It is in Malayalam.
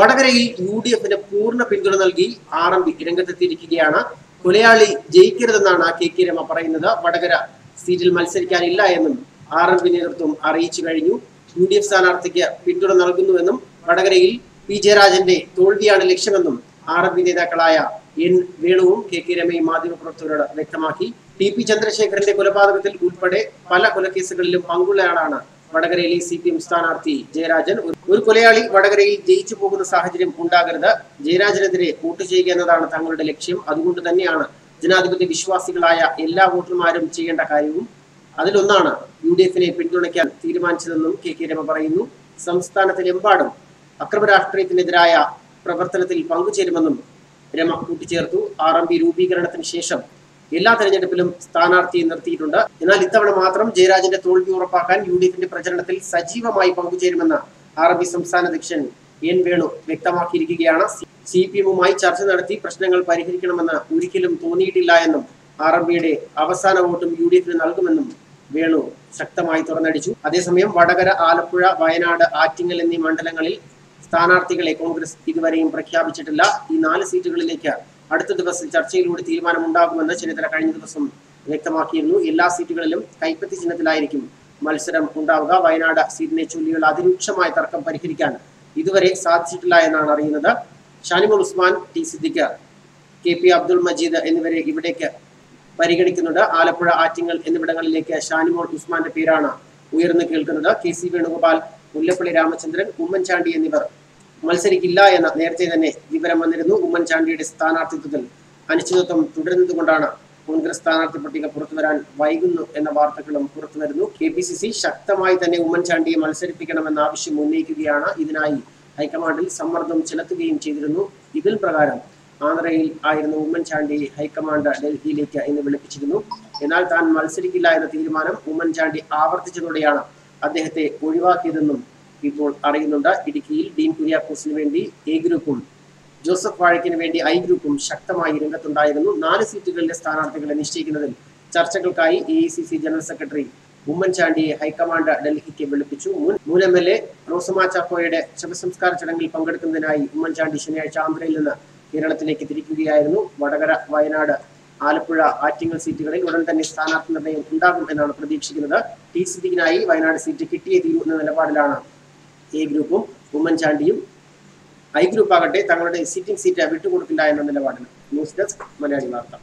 വടകരയിൽ UDFന് പൂർണ്ണ പിന്തുണ നൽകി RMP രംഗത്തെത്തിയിരിക്കുകയാണ്. കൊലയാളി ജയിക്കരുതെന്നാണ് KK രമ പറയുന്നത്. വടകര സീറ്റിൽ മത്സരിക്കാനില്ല എന്നും RMP നേതൃത്വം അറിയിച്ചു കഴിഞ്ഞു. UDF സ്ഥാനാർത്ഥിക്ക് പിന്തുണ നൽകുന്നുവെന്നും വടകരയിൽ P ജയരാജന്റെ തോൽവിയാണ് ലക്ഷ്യമെന്നും RMP നേതാക്കളായ N വേണുവും KK രമയും മാധ്യമപ്രവർത്തകരോട് വ്യക്തമാക്കി. TP ചന്ദ്രശേഖരന്റെ കൊലപാതകത്തിൽ ഉൾപ്പെടെ പല കൊലക്കേസുകളിലും പങ്കുള്ളയാളാണ് വടകരയിലെ CPM സ്ഥാനാർത്ഥി ജയരാജൻ. ഒരു കൊലയാളി വടകരയിൽ ജയിച്ചു പോകുന്ന സാഹചര്യം ഉണ്ടാകരുത്. ജയരാജനെതിരെ വോട്ട് ചെയ്യുക എന്നതാണ് തങ്ങളുടെ ലക്ഷ്യം. അതുകൊണ്ട് തന്നെയാണ് ജനാധിപത്യ വിശ്വാസികളായ എല്ലാ വോട്ടർമാരും ചെയ്യേണ്ട കാര്യവും. അതിലൊന്നാണ് UDFനെ പിന്തുണയ്ക്കാൻ തീരുമാനിച്ചതെന്നും KK രമ പറയുന്നു. സംസ്ഥാനത്തിലെമ്പാടും അക്രമ രാഷ്ട്രീയത്തിനെതിരായ പ്രവർത്തനത്തിൽ പങ്കുചേരുമെന്നും രമ കൂട്ടിച്ചേർത്തു. RMP രൂപീകരണത്തിന് ശേഷം എല്ലാ തെരഞ്ഞെടുപ്പിലും സ്ഥാനാർത്ഥിയെ നിർത്തിയിട്ടുണ്ട്. എന്നാൽ ഇത്തവണ മാത്രം ജയരാജന്റെ തോൽവി ഉറപ്പാക്കാൻ UDFന്റെ പ്രചരണത്തിൽ സജീവമായി പങ്കുചേരുമെന്ന് RMP സംസ്ഥാന അധ്യക്ഷൻ N വേണു വ്യക്തമാക്കിയിരിക്കുകയാണ്. CPMുമായി ചർച്ച നടത്തി പ്രശ്നങ്ങൾ പരിഹരിക്കണമെന്ന് ഒരിക്കലും തോന്നിയിട്ടില്ല എന്നും RMPയുടെ അവസാന വോട്ടും UDFന് നൽകുമെന്നും വേണു ശക്തമായി തുറന്നടിച്ചു. അതേസമയം വടകര, ആലപ്പുഴ, വയനാട്, ആറ്റിങ്ങൽ എന്നീ മണ്ഡലങ്ങളിൽ സ്ഥാനാർത്ഥികളെ കോൺഗ്രസ് ഇതുവരെയും പ്രഖ്യാപിച്ചിട്ടില്ല. ഈ 4 സീറ്റുകളിലേക്ക് അടുത്ത ദിവസം ചർച്ചയിലൂടെ തീരുമാനമുണ്ടാകുമെന്ന് ചെന്നിത്തല കഴിഞ്ഞ ദിവസം വ്യക്തമാക്കിയിരുന്നു. എല്ലാ സീറ്റുകളിലും കൈപ്പത്തി ചിഹ്നത്തിലായിരിക്കും മത്സരം ഉണ്ടാവുക. വയനാട് സീറ്റിനെ ചൊല്ലിയുള്ള അതിരൂക്ഷമായ തർക്കം പരിഹരിക്കാൻ ഇതുവരെ സാധിച്ചിട്ടില്ല എന്നാണ് അറിയുന്നത്. ഷാനിമോൾ ഉസ്മാൻ, T സിദ്ദിഖ്, KP അബ്ദുൾ മജീദ് എന്നിവരെ ഇവിടേക്ക് പരിഗണിക്കുന്നുണ്ട്. ആലപ്പുഴ, ആറ്റിങ്ങൽ എന്നിവിടങ്ങളിലേക്ക് ഷാനിമോൾ ഉസ്മാന്റെ പേരാണ് ഉയർന്നു കേൾക്കുന്നത്. KC വേണുഗോപാൽ, മുല്ലപ്പള്ളി രാമചന്ദ്രൻ, ഉമ്മൻചാണ്ടി എന്നിവർ മത്സരിക്കില്ല എന്ന നേരത്തെ തന്നെ വിവരം വന്നിരുന്നു. ഉമ്മൻചാണ്ടിയുടെ സ്ഥാനാർത്ഥിത്വത്തിൽ അനിശ്ചിതത്വം തുടരുന്നതുകൊണ്ടാണ് കോൺഗ്രസ് സ്ഥാനാർത്ഥി പട്ടിക പുറത്തുവരാൻ വൈകുന്നു എന്ന വാർത്തകളും പുറത്തുവരുന്നു. KPCC ശക്തമായി തന്നെ ഉമ്മൻചാണ്ടിയെ മത്സരിപ്പിക്കണമെന്ന ആവശ്യം ഉന്നയിക്കുകയാണ്. ഇതിനായി ഹൈക്കമാൻഡിൽ സമ്മർദ്ദം ചെലുത്തുകയും ചെയ്തിരുന്നു. ഇതിൽ പ്രകാരം ആന്ധ്രയിൽ ആയിരുന്ന ഉമ്മൻചാണ്ടിയെ ഹൈക്കമാൻഡ് ഡൽഹിയിലേക്ക് ഇന്ന് വിളിപ്പിച്ചിരുന്നു. എന്നാൽ താൻ മത്സരിക്കില്ല എന്ന തീരുമാനം ഉമ്മൻചാണ്ടി ആവർത്തിച്ചതോടെയാണ് അദ്ദേഹത്തെ ഒഴിവാക്കിയതെന്നും ഇപ്പോൾ അറിയുന്നുണ്ട്. ഇടുക്കിയിൽ ഡീൻ കുര്യാക്കോസിന് വേണ്ടി A ഗ്രൂപ്പും ജോസഫ് വാഴക്കിന് വേണ്ടി I ഗ്രൂപ്പും ശക്തമായി രംഗത്തുണ്ടായിരുന്നു. 4 സീറ്റുകളിലെ സ്ഥാനാർത്ഥികളെ നിശ്ചയിക്കുന്നതിൽ ചർച്ചകൾക്കായി AICC ജനറൽ സെക്രട്ടറി ഉമ്മൻചാണ്ടിയെ ഹൈക്കമാൻഡ് ഡൽഹിക്ക് വിളിപ്പിച്ചു. മുൻ MLA റോസമ്മ ചാക്കോയുടെ ശവസംസ്കാര ചടങ്ങിൽ പങ്കെടുക്കുന്നതിനായി ഉമ്മൻചാണ്ടി ശനിയാഴ്ച ആന്ധ്രയിൽ നിന്ന് കേരളത്തിലേക്ക് തിരിക്കുകയായിരുന്നു. വടകര, വയനാട്, ആലപ്പുഴ, ആറ്റിങ്ങൽ സീറ്റുകളിൽ ഉടൻ തന്നെ സ്ഥാനാർത്ഥി നിർണയം ഉണ്ടാകും എന്നാണ് പ്രതീക്ഷിക്കുന്നത്. T സിദ്ദിഖിനായി വയനാട് സീറ്റ് കിട്ടിയേ തീരൂ എന്ന നിലപാടിലാണ് A ഗ്രൂപ്പും. ഉമ്മൻചാണ്ടിയും I ഗ്രൂപ്പ് ആകട്ടെ തങ്ങളുടെ സിറ്റിംഗ് സീറ്റ് വിട്ടുകൊടുക്കില്ല എന്ന നിലപാടിന്. ന്യൂസ് ഡെസ്ക് മലയാളി വാർത്ത.